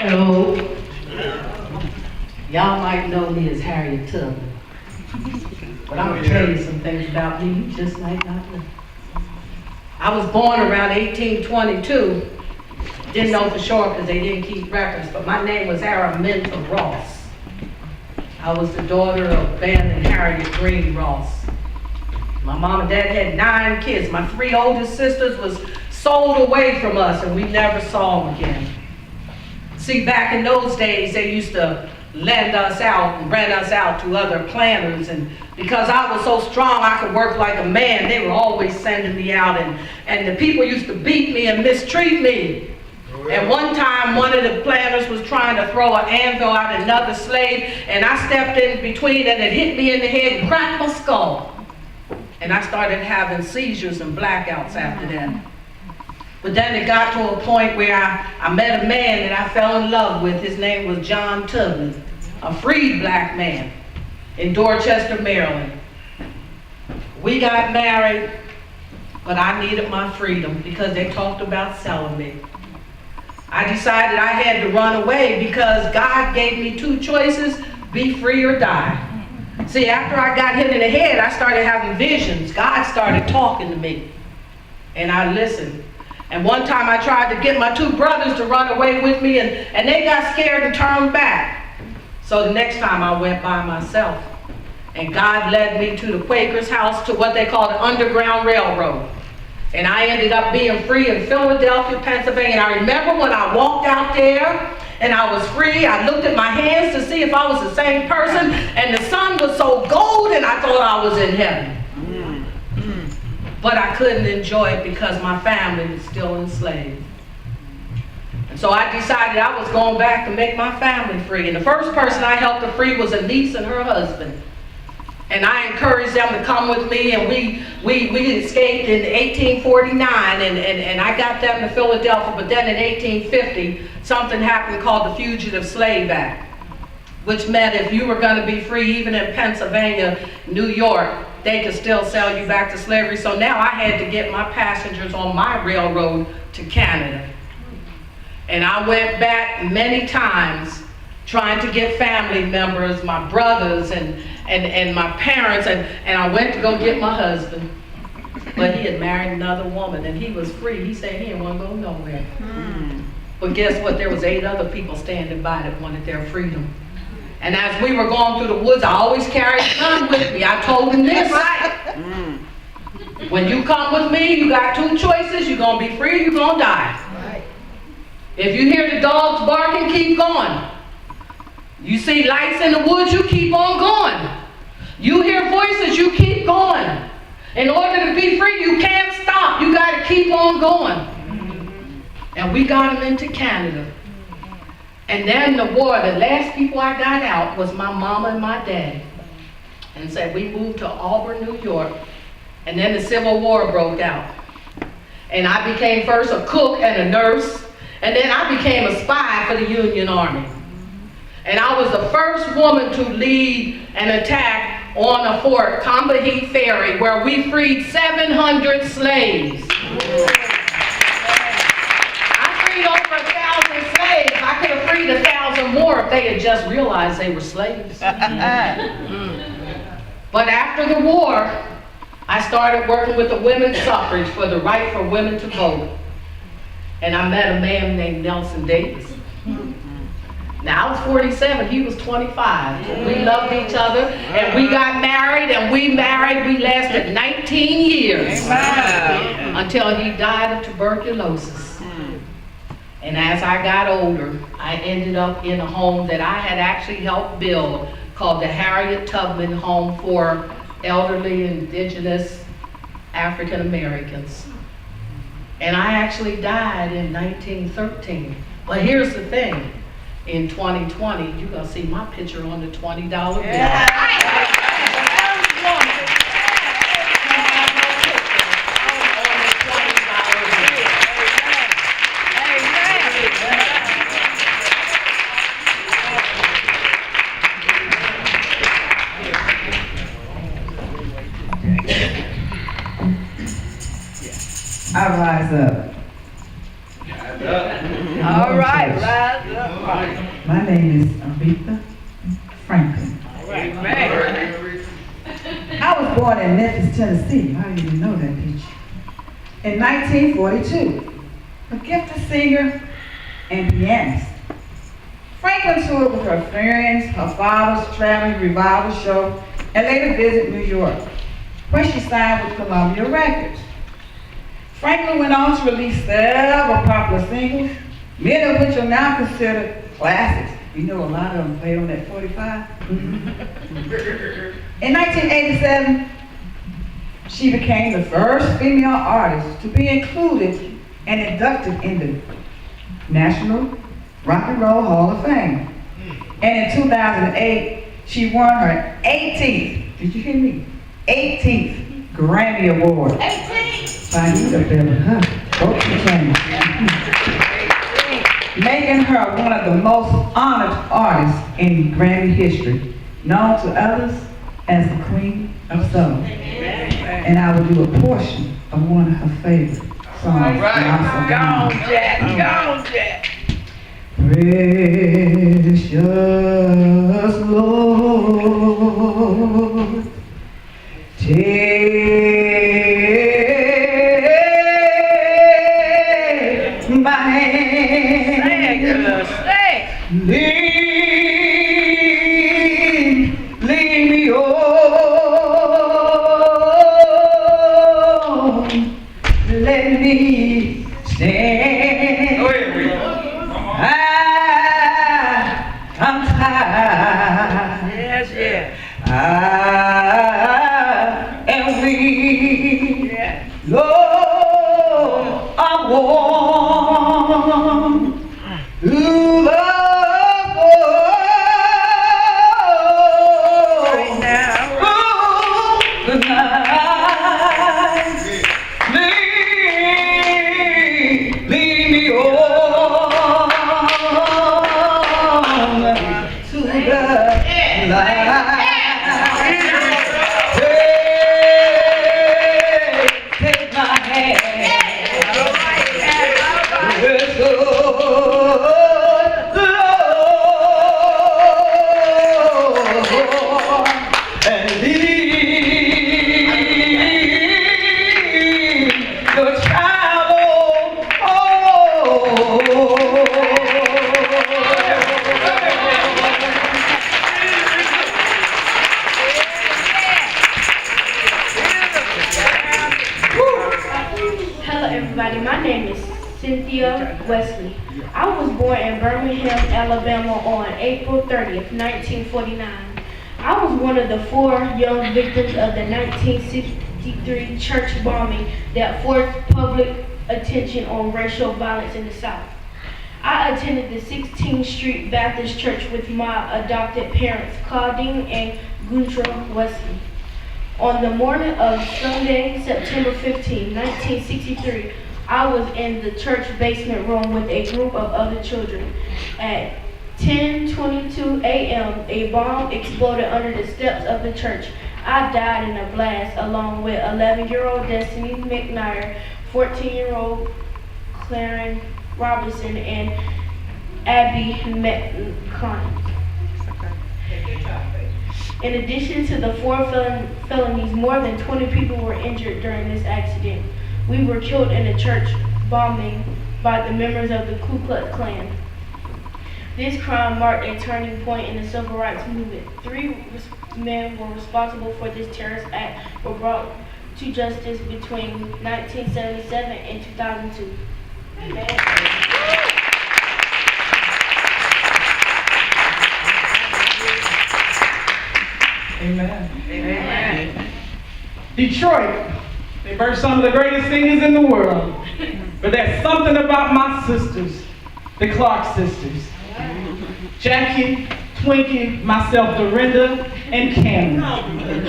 Hello. Y'all might know me as Harriet Tubman, but I'm going to tell you some things about me you just might not know. I was born around 1822. Didn't know for sure because they didn't keep records, but my name was Araminta Ross. I was the daughter of Ben and Harriet Green Ross. My mom and dad had 9 kids. My 3 oldest sisters was sold away from us and we never saw them again. See, back in those days, they used to lend us out and rent us out to other planters, and because I was so strong I could work like a man, they were always sending me out, and the people used to beat me and mistreat me. And one time, one of the planters was trying to throw an anvil at another slave, and I stepped in between and it hit me in the head and cracked my skull. And I started having seizures and blackouts after that. But then it got to a point where I met a man that I fell in love with. His name was John Tubman, a freed black man in Dorchester, Maryland. We got married, but I needed my freedom because they talked about selling me. I decided I had to run away because God gave me 2 choices, be free or die. See, after I got hit in the head, I started having visions. God started talking to me, and I listened. And one time I tried to get my 2 brothers to run away with me, and they got scared and turned back. So the next time I went by myself. And God led me to the Quaker's house, to what they call the Underground Railroad. And I ended up being free in Philadelphia, Pennsylvania. And I remember when I walked out there and I was free, I looked at my hands to see if I was the same person, and the sun was so golden I thought I was in heaven. But I couldn't enjoy it because my family was still enslaved. And so I decided I was going back to make my family free. And the first person I helped to free was a niece and her husband. And I encouraged them to come with me, and we escaped in 1849, and I got them to Philadelphia. But then in 1850, something happened called the Fugitive Slave Act, which meant if you were going to be free, even in Pennsylvania, New York, they could still sell you back to slavery. So now I had to get my passengers on my railroad to Canada. And I went back many times trying to get family members, my brothers and my parents, and I went to go get my husband. But he had married another woman and he was free. He said he didn't want to go nowhere. But guess what? There was 8 other people standing by that wanted their freedom. And as we were going through the woods, I always carried a gun with me. I told him this. When you come with me, you got 2 choices. You're going to be free or you're going to die. If you hear the dogs barking, keep going. You see lights in the woods, you keep on going. You hear voices, you keep going. In order to be free, you can't stop. You got to keep on going. And we got him into Canada. And then the war, the last people I got out was my mama and my daddy. And said we moved to Auburn, New York. And then the Civil War broke out. And I became first a cook and a nurse. And then I became a spy for the Union Army. And I was the first woman to lead an attack on a fort, Cmbc Ferry, where we freed 700 slaves. Over 1,000 slaves. I could have freed 1,000 more if they had just realized they were slaves. But after the war, I started working with the women's suffrage for the right for women to vote. And I met a man named Nelson Davis. Now I was 47, he was 25. We loved each other, and we got married, and we lasted 19 years until he died of tuberculosis. And as I got older, I ended up in a home that I had actually helped build called the Harriet Tubman Home for Elderly Indigenous African Americans. And I actually died in 1913. But here's the thing. In 2020, you're going to see my picture on the $20 bill. I rise up. All right, rise up. My name is Aretha Franklin. I was born in Memphis, Tennessee. I didn't even know that, did you? In 1942, a gifted singer and pianist. Franklin toured with her friends, her father's traveling revival show, and later visited New York, where she signed with Columbia Records. Franklin went on to release several popular singles, many of which are now considered classics. You know, a lot of them played on that 45. In 1987, she became the first female artist to be included and inducted in the National Rock and Roll Hall of Fame. And in 2008, she won her 18th, did you hear me? 18th Grammy Award. 18th! I need a better, huh? Folks are changing. Making her one of the most honored artists in Grammy history, known to others as the Queen of Soul. And I will do a portion of one of her favorite songs. All right, go on, Jack, go on, Jack. Precious Lord, take my hand, lead me on, let me stand. I'm tired. Yes, yes. I am weak. Yes. Lord, I want to love right now. Oh, tonight. Lead me on to the light. Take my hand, let's go, Lord, and lead your child Hello everybody, my name is Cynthia Wesley. I was born in Birmingham, Alabama on April 30th, 1949. I was one of the 4 young victims of the 1963 church bombing that forced public attention on racial violence in the South. I attended the 16th Street Baptist Church with my adopted parents, Claudine and Guntra Wesley. On the morning of Sunday, September 15, 1963, I was in the church basement room with a group of other children. At 10:22 a.m., a bomb exploded under the steps of the church. I died in a blast along with 11-year-old Destiny McNair, 14-year-old Clarence Robinson, and Abby McConnell. In addition to the 4 felonies, more than 20 people were injured during this accident. We were killed in a church bombing by the members of the Ku Klux Klan. This crime marked a turning point in the civil rights movement. 3 men were responsible for this terrorist act were brought to justice between 1977 and 2002. Amen. Amen. Amen. Detroit, they birthed some of the greatest singers in the world. But there's something about my sisters, the Clark sisters. Jackie, Twinkie, myself, Dorinda, and Cameron.